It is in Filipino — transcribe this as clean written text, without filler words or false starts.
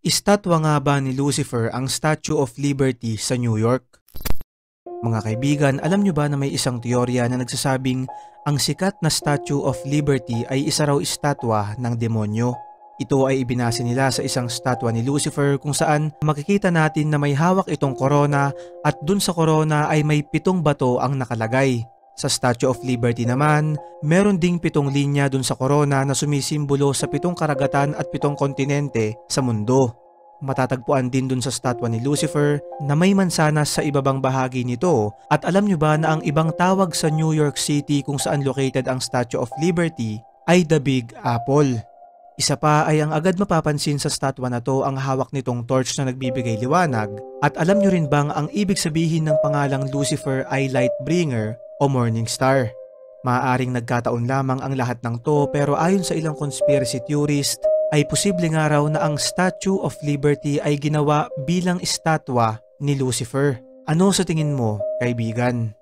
Estatwa nga ba ni Lucifer ang Statue of Liberty sa New York? Mga kaibigan, alam nyo ba na may isang teorya na nagsasabing ang sikat na Statue of Liberty ay isa raw estatwa ng demonyo? Ito ay ibinase nila sa isang statwa ni Lucifer kung saan makikita natin na may hawak itong korona at dun sa korona ay may 7 bato ang nakalagay. Sa Statue of Liberty naman, meron ding 7 linya dun sa korona na sumisimbolo sa 7 karagatan at 7 kontinente sa mundo. Matatagpuan din dun sa statwa ni Lucifer na may mansanas sa ibabang bahagi nito, at alam nyo ba na ang ibang tawag sa New York City kung saan located ang Statue of Liberty ay the Big Apple. Isa pa ay ang agad mapapansin sa statwa na to ang hawak nitong torch na nagbibigay liwanag, at alam nyo rin bang ang ibig sabihin ng pangalang Lucifer ay Lightbringer o Morning Star? Maaaring nagkataon lamang ang lahat ng to, pero ayon sa ilang conspiracy theorist ay posible nga raw na ang Statue of Liberty ay ginawa bilang estatwa ni Lucifer. Ano sa tingin mo, kaibigan?